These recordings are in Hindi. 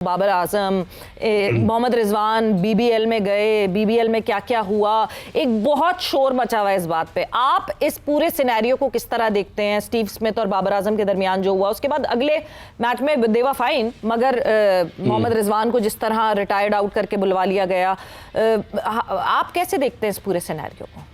बाबर आजम, मोहम्मद रिजवान बीबीएल में गए, बीबीएल में क्या क्या हुआ, एक बहुत शोर मचा हुआ है इस बात पे। आप इस पूरे सिनेरियो को किस तरह देखते हैं? स्टीव स्मिथ और बाबर आजम के दरमियान जो हुआ, उसके बाद अगले मैच में दे वर फाइन, मगर मोहम्मद रिजवान को जिस तरह रिटायर्ड आउट करके बुलवा लिया गया, आप कैसे देखते हैं इस पूरे सिनेरियो को?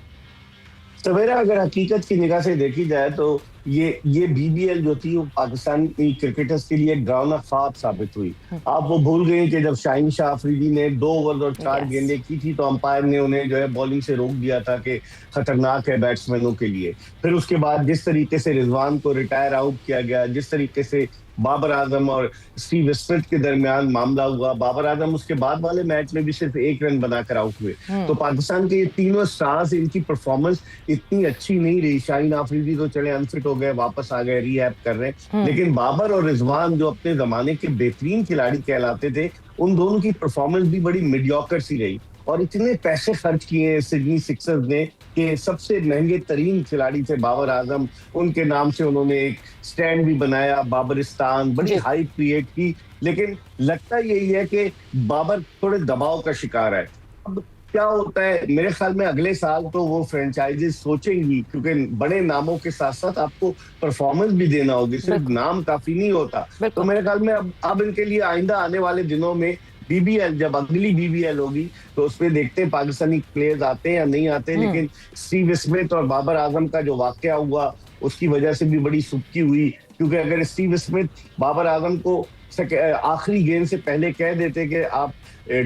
सवेरा, अगर हकीकत की निगाह से देखी जाए तो ये बीबीएल जो थी वो पाकिस्तान की क्रिकेटर्स के लिए डरावना ख्वाब साबित हुई। आप वो भूल गए कि जब शाहीन शाह अफरीदी ने 2 ओवर और 4 गेंदें की थी तो अंपायर ने उन्हें जो है बॉलिंग से रोक दिया था कि खतरनाक है बैट्समैनों के लिए। फिर उसके बाद जिस तरीके से रिजवान को रिटायर आउट किया गया, जिस तरीके से बाबर आजम और स्टीव स्मिथ के दरमियान मामला हुआ, बाबर आजम उसके बाद वाले मैच में भी सिर्फ 1 रन बनाकर आउट हुए। तो पाकिस्तान के ये तीनों स्टार्स, इनकी परफॉर्मेंस इतनी अच्छी नहीं रही। शाहीन अफरीदी तो चले अनफिट हो गए, वापस आ गए, रीहैब कर रहे हैं, लेकिन बाबर और रिजवान जो अपने जमाने के बेहतरीन खिलाड़ी कहलाते थे, उन दोनों की परफॉर्मेंस भी बड़ी मीडियोकर सी रही। और इतने पैसे खर्च किए सिडनी सिक्सर्स ने कि सबसे महंगे तरीन खिलाड़ी थे बाबर आजम, उनके नाम से उन्होंने एक स्टैंड भी बनाया, बाबरिस्तान, बड़ी हाइप क्रिएट की। लेकिन लगता यही है कि बाबर थोड़े दबाव का शिकार है। अब क्या होता है, मेरे ख्याल में अगले साल तो वो फ्रेंचाइजीज सोचेंगी, क्योंकि बड़े नामों के साथ साथ आपको परफॉर्मेंस भी देना होगी, सिर्फ नाम काफी नहीं होता। तो मेरे ख्याल में अब इनके लिए आइंदा आने वाले दिनों में बीबीएल, जब अगली बीबीएल होगी तो उसमें देखते हैं पाकिस्तानी प्लेयर्स आते हैं या नहीं आते। लेकिन स्टीव स्मिथ और बाबर आजम का जो वाकया हुआ उसकी वजह से भी बड़ी सुक्की हुई, क्योंकि अगर स्टीव स्मिथ बाबर आजम को आखिरी गेंद से पहले कह देते कि आप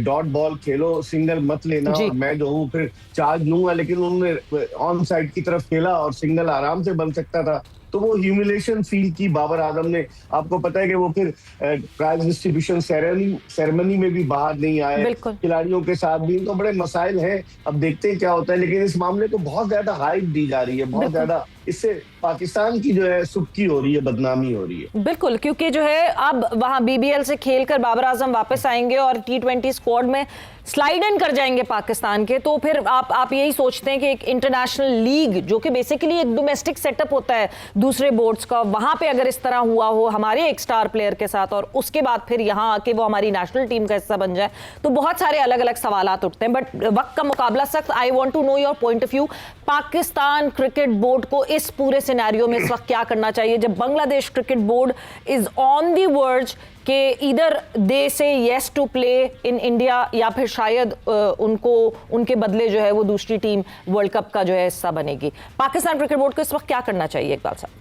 डॉट बॉल खेलो, सिंगल मत लेना और मैं जो हूँ फिर चार्ज लूंगा, लेकिन उन्होंने ऑन साइड की तरफ खेला और सिंगल आराम से बन सकता था, तो वो ह्यूमिलेशन फील की बाबर आजम ने। आपको पता है कि वो फिर प्राइज डिस्ट्रीब्यूशन सेरेमनी में भी बाहर नहीं आए, खिलाड़ियों के साथ भी। तो बड़े मसाइल हैं, अब देखते हैं क्या होता है। लेकिन इस मामले को बहुत ज्यादा हाइप दी जा रही है, बहुत ज्यादा, इससे पाकिस्तान की जो है सुक्की हो रही है, बदनामी हो रही है। बिल्कुल, क्योंकि जो है अब वहां बीबीएल से खेलकर बाबर आजम वापस आएंगे और T20 स्क्वाड में स्लाइड इन कर जाएंगे पाकिस्तान के, तो फिर आप यही सोचते हैं कि एक इंटरनेशनल लीग जो कि बेसिकली एक डोमेस्टिक सेटअप होता है दूसरे बोर्ड्स का, वहां पे अगर इस तरह हुआ हो हमारे एक स्टार प्लेयर के साथ और उसके बाद फिर यहां आके वो हमारी नेशनल टीम का हिस्सा बन जाए, तो बहुत सारे अलग अलग सवालात उठते हैं। बट वक्त का मुकाबला सख्त। I want to know your point of view. Pakistan cricket board को इस पूरे सिनेरियो में इस वक्त क्या करना चाहिए, जब Bangladesh cricket board is on the verge कि इधर they say yes to play in India, या फिर शायद उनको उनके बदले जो है वो दूसरी टीम वर्ल्ड कप का जो है हिस्सा बनेगी? पाकिस्तान क्रिकेट बोर्ड को इस वक्त क्या करना चाहिए इकबाल साहब?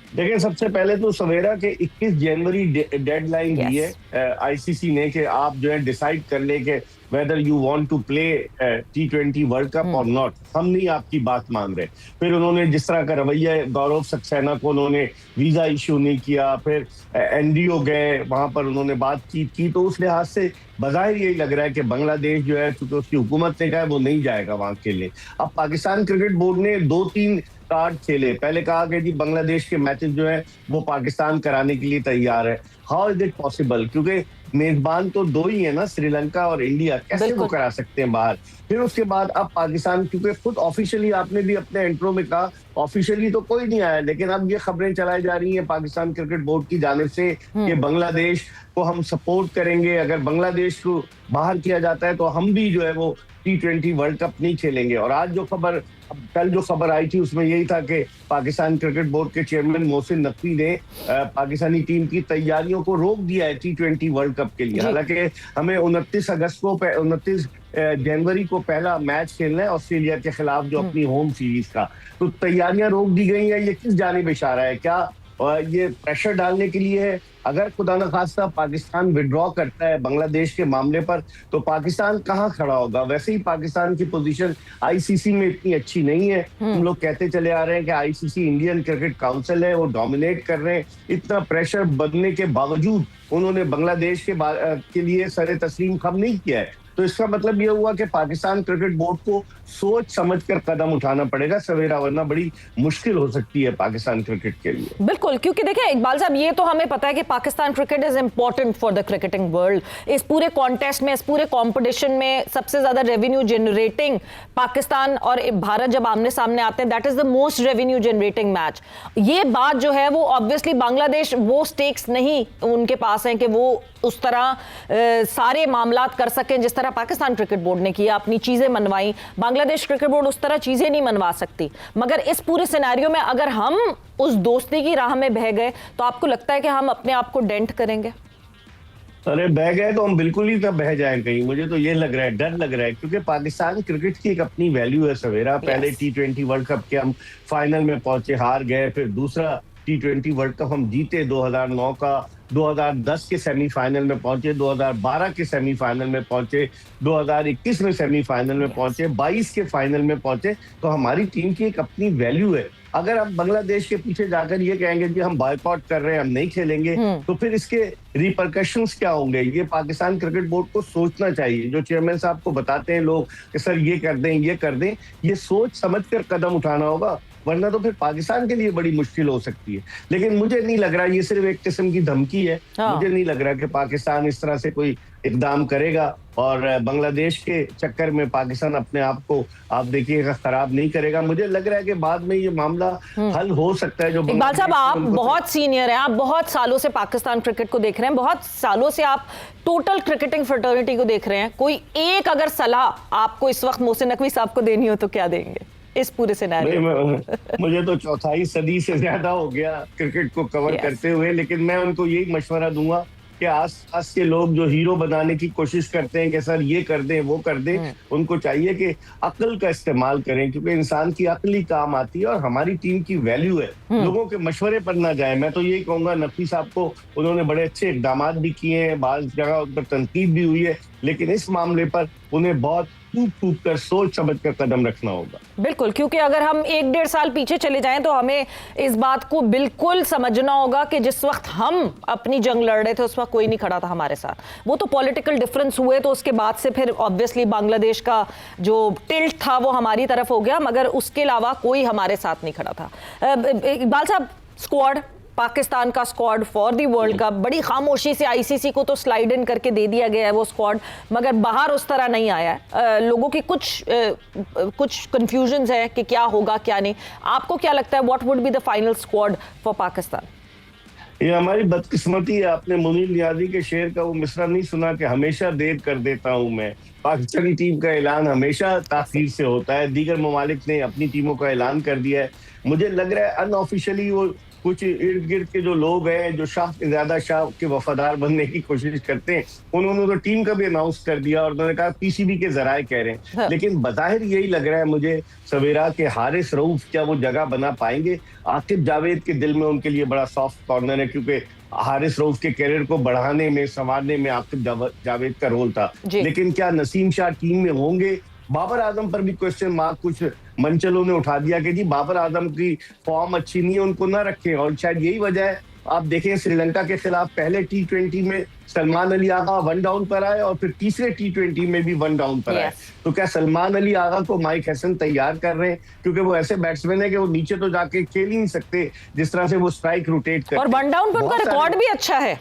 देखिए, सबसे पहले तो सवेरा के 21 जनवरी डेडलाइन दी है आईसीसी ने कि आप जो है डिसाइड कर ले कि whether you want to play T20 world cup और नॉट। हम नहीं आपकी बात मान रहे। फिर उन्होंने जिस तरह का रवैया, गौरव सक्सेना को उन्होंने वीजा इशू नहीं किया, फिर एनडीओ गए, वहां पर उन्होंने बातचीत की, तो उस लिहाज से बजाहिर यही लग रहा है कि बांग्लादेश जो है, क्योंकि उसकी हुकूमत ने कहा है वो नहीं जाएगा वहां के लिए। अब पाकिस्तान क्रिकेट बोर्ड ने 2-3 कार्ड खेले। पहले कहा कि जी बांग्लादेश के मैचेस जो है वो पाकिस्तान कराने के लिए तैयार है। How is it possible? क्योंकि मेजबान तो 2 ही है ना, श्रीलंका और इंडिया, कैसे वो करा सकते हैं बाहर? फिर उसके बाद अब पाकिस्तान, क्योंकि खुद ऑफिशियली आपने भी अपने इंट्रो में कहा, ऑफिशियली तो कोई नहीं आया, लेकिन अब ये खबरें चलाई जा रही हैं पाकिस्तान क्रिकेट बोर्ड की जानिब से कि बांग्लादेश को हम सपोर्ट करेंगे, अगर बांग्लादेश को बाहर किया जाता है तो हम भी जो है वो T20 वर्ल्ड कप नहीं खेलेंगे। और आज जो खबर, कल जो खबर आई थी उसमें यही था कि पाकिस्तान क्रिकेट बोर्ड के चेयरमैन मोहसिन नकवी ने पाकिस्तानी टीम की तैयारियों को रोक दिया है T20 वर्ल्ड कप के लिए। हालांकि हमें 29 जनवरी को पहला मैच खेलना है ऑस्ट्रेलिया के खिलाफ, जो अपनी होम सीरीज का, तो तैयारियां रोक दी गई हैं। ये किस जानिब इशारा है? क्या ये प्रेशर डालने के लिए है? अगर खुदा न खास्ता पाकिस्तान विड्रॉ करता है बांग्लादेश के मामले पर, तो पाकिस्तान कहाँ खड़ा होगा? वैसे ही पाकिस्तान की पोजीशन आईसीसी में इतनी अच्छी नहीं है। हम लोग कहते चले आ रहे हैं कि आईसीसी इंडियन क्रिकेट काउंसिल है, वो डोमिनेट कर रहे हैं। इतना प्रेशर बनने के बावजूद उन्होंने बांग्लादेश के लिए सरे तस्लीम खम नहीं किया है। तो इसका मतलब ये हुआ कि पाकिस्तान क्रिकेट बोर्ड को सोच समझ कर कदम उठाना पड़ेगा सवेरा, वरना बड़ी मुश्किल हो सकती है पाकिस्तान क्रिकेट के लिए। बिल्कुल, क्योंकि देखिए इकबाल साहब, ये तो हमें पता है कि Pakistan cricket is important for the cricketing world. इस पूरे कॉन्टेस्ट में, इस पूरे कंपटीशन में सबसे ज्यादा रेवेन्यू जनरेटिंग पाकिस्तान और भारत जब आमने सामने आते हैं, that is the most revenue generating match. ये बात जो है वो ऑब्वियसली बांग्लादेश, वो स्टेक्स नहीं उनके पास हैं कि वो उस तरह सारे मामलात कर सकें जिस तरह पाकिस्तान क्रिकेट बोर्ड ने किया, अपनी चीजें मनवाई। बांग्लादेश क्रिकेट बोर्ड उस तरह चीजें नहीं मनवा सकती। मगर इस पूरे सिनेरियो में अगर हम उस दोस्ती की राह में बह गए तो आपको लगता है कि हम अपने आप को डेंट करेंगे? अरे बह गए तो हम बिल्कुल ही तब बह जाए कहीं, मुझे तो ये लग रहा है, डर लग रहा है, क्योंकि पाकिस्तान क्रिकेट की एक अपनी वैल्यू है सवेरा। पहले T20 वर्ल्ड कप के हम फाइनल में पहुंचे, हार गए, फिर दूसरा T20 वर्ल्ड कप हम जीते 2009 का, 2010 के सेमीफाइनल में पहुंचे, 2012 के सेमीफाइनल में पहुंचे, 2021 में सेमीफाइनल में पहुंचे, 22 के फाइनल में पहुंचे। तो हमारी टीम की एक अपनी वैल्यू है। अगर हम बांग्लादेश के पीछे जाकर ये कहेंगे कि हम बॉयकॉट कर रहे हैं, हम नहीं खेलेंगे, तो फिर इसके रिपरकशंस क्या होंगे? ये पाकिस्तान क्रिकेट बोर्ड को सोचना चाहिए। जो चेयरमैन साहब को बताते हैं लोग कि सर ये कर दें, ये कर दें, ये सोच समझ कर कदम उठाना होगा, वरना तो फिर पाकिस्तान के लिए बड़ी मुश्किल हो सकती है। लेकिन मुझे नहीं लग रहा, ये सिर्फ एक किस्म की धमकी है। मुझे नहीं लग रहा कि पाकिस्तान इस तरह से कोई इकदाम करेगा और बांग्लादेश के चक्कर में पाकिस्तान अपने आप को, आप देखिएगा, खराब नहीं करेगा। मुझे लग रहा है कि बाद में ये मामला हल हो सकता है। जो इकबाल साहब, आप बहुत सीनियर हैं, आप बहुत सालों से पाकिस्तान क्रिकेट को देख रहे हैं, बहुत सालों से आप टोटल क्रिकेटिंग फ्रेटर्निटी को देख रहे हैं। कोई एक अगर सलाह आपको इस वक्त मोहसिन नकवी साहब को देनी हो तो क्या देंगे इस पूरे सिनेरियो में? मुझे तो चौथाई सदी से ज्यादा हो गया क्रिकेट को कवर करते हुए, लेकिन मैं उनको यही मशवरा दूंगा कि आस-पास के लोग जो हीरो बनाने की कोशिश करते हैं कि सर ये कर दें, वो कर दें, उनको चाहिए कि अक्ल का इस्तेमाल करें, क्योंकि इंसान की अक्ल ही काम आती है और हमारी टीम की वैल्यू है। लोगों के मशवरे पर ना जाए। मैं तो यही कहूंगा, नकवी साहब को, उन्होंने बड़े अच्छे इकदाम भी किए हैं, बाज़ जगह उन पर तनकीद भी हुई है, लेकिन इस मामले पर उन्हें बहुत फूक कर सोच समझ कर कदम रखना होगा। बिल्कुल, क्योंकि अगर हम 1-1.5 साल पीछे चले जाएं तो हमें इस बात को बिल्कुल समझना होगा कि जिस वक्त हम अपनी जंग लड़ रहे थे उस वक्त कोई नहीं खड़ा था हमारे साथ। वो तो पॉलिटिकल डिफरेंस हुए तो उसके बाद से फिर ऑब्वियसली बांग्लादेश का जो टिल्ट था वो हमारी तरफ हो गया, मगर उसके अलावा कोई हमारे साथ नहीं खड़ा था। इकबाल साहब, स्क्वाड, पाकिस्तान का squad for the world cup, बड़ी खामोशी से आईसीसी को तो स्लाइड इन करके दे दिया गया है वो स्क्वाड, मगर बाहर उस तरह नहीं आया है। लोगों की कुछ कंफ्यूजन्स है कि क्या होगा क्या नहीं। आपको क्या लगता है, what would be the final squad for Pakistan? ये हमारी बदकिस्मती है। आपने मुनीर नियाजी के शेर का वो मिसरा नहीं सुना कि हमेशा देर कर देता हूं मैं? पाकिस्तानी टीम का ऐलान हमेशा ताखीर से होता है। दीगर ममालिक ने अपनी टीमों का ऐलान कर दिया है। मुझे लग रहा है अनऑफिशियली वो कुछ इर्द गिर्द के जो लोग हैं, जो शाह से ज्यादा शाह के वफादार बनने की कोशिश करते हैं, उन्होंने तो टीम का भी अनाउंस कर दिया और उन्होंने कहा पीसीबी के जराए कह रहे हैं। हाँ। लेकिन बज़ाहिर यही लग रहा है मुझे सवेरा के हारिस रऊफ क्या वो जगह बना पाएंगे? आकिब जावेद के दिल में उनके लिए बड़ा सॉफ्ट कॉर्नर है, क्योंकि हारिस रऊफ के कैरियर को बढ़ाने में, संवारने में आकिब जावेद का रोल था। लेकिन क्या नसीम शाह टीम में होंगे? बाबर आजम पर भी क्वेश्चन मार्क कुछ मंचलों ने उठा दिया कि जी बाबर आजम की फॉर्म अच्छी नहीं है, उनको ना रखें। और शायद यही वजह है, आप देखें श्रीलंका के खिलाफ पहले T20 में सलमान अली आगा 1 डाउन पर आए और फिर तीसरे T20 में भी 1 डाउन पर आए। तो क्या सलमान अली आगा को माइक हसन तैयार कर रहे हैं? क्योंकि वो ऐसे बैट्समैन है कि वो नीचे तो जाके खेल ही नहीं सकते जिस तरह से वो स्ट्राइक रोटेट करते हैं। और 1 डाउन पर उनका रिकॉर्ड भी अच्छा है।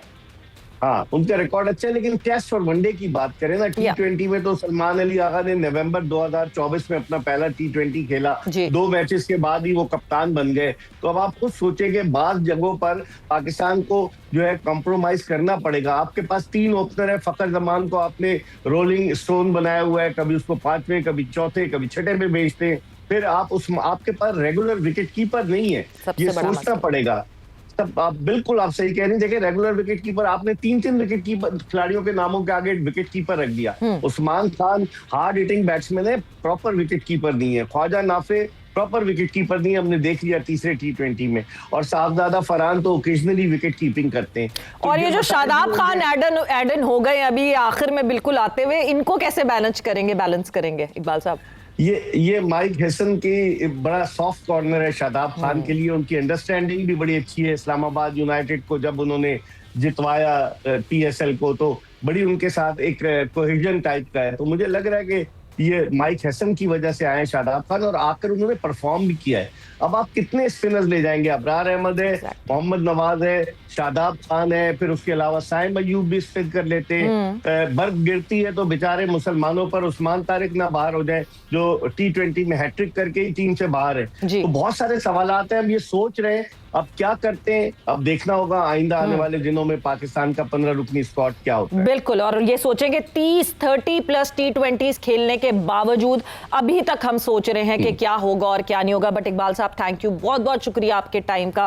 हाँ, उनका रिकॉर्ड अच्छा है, लेकिन टेस्ट और वनडे की बात करें ना, T20 में तो सलमान अली आगा ने नवंबर 2024 में अपना पहला T20 खेला, 2 मैचेस के बाद ही वो कप्तान बन गए। तो अब आप खुद सोचेंगे, बात जगहों पर पाकिस्तान को जो है कॉम्प्रोमाइज करना पड़ेगा। आपके पास 3 ओपनर है, फखर जमान को आपने रोलिंग स्टोन बनाया हुआ है, कभी उसको 5वें, कभी चौथे, कभी छठे में भेजते हैं। फिर आपके पास रेगुलर विकेट कीपर नहीं है, ये सोचना पड़ेगा। तब आप बिल्कुल आप सही कह रहे हैं। देखिए, रेगुलर विकेट कीपर आपने 3 विकेट कीपर खिलाड़ियों के नामों के आगे विकेट कीपर रख दिया। Usman Khan hard hitting batsman है, प्रॉपर विकेट कीपर नहीं है। Khawaja Nafay proper wicket keeper नहीं है, हमने देख लिया तीसरे T20 में। और साहबजादा फरहान तो ओकेजनली विकेट कीपिंग करते हैं। और ये जो शादाब खान एडन हो गए अभी आखिर में बिल्कुल आते हुए, इनको कैसे बैलेंस करेंगे इकबाल साहब? ये माइक हसन की बड़ा सॉफ्ट कॉर्नर है शादाब खान के लिए। उनकी अंडरस्टैंडिंग भी बड़ी अच्छी है। इस्लामाबाद यूनाइटेड को जब उन्होंने जितवाया PSL को, तो बड़ी उनके साथ एक कोहेजन टाइप का है। तो मुझे लग रहा है कि ये माइक हैसन की वजह से आए शादाब खान, और आकर उन्होंने परफॉर्म भी किया है। अब आप कितने स्पिनर्स ले जाएंगे? अबरार अहमद है, मोहम्मद नवाज है, शादाब खान है, फिर उसके अलावा साइम अयूब भी स्पिन कर लेते हैं। बर्फ गिरती है तो बेचारे मुसलमानों पर उस्मान तारिक ना बाहर हो जाए, जो T20 में हैट्रिक करके ही टीम से बाहर है। तो बहुत सारे सवालात हैं। हम ये सोच रहे हैं अब क्या करते हैं, अब देखना होगा आइंदा आने वाले दिनों में पाकिस्तान का 15 रुकनी स्क्वाड क्या होता है। बिल्कुल, और ये सोचेंगे 30 प्लस T20s खेलने के बावजूद अभी तक हम सोच रहे हैं कि क्या होगा और क्या नहीं होगा। बट इकबाल साहब, थैंक यू, बहुत बहुत शुक्रिया आपके टाइम का।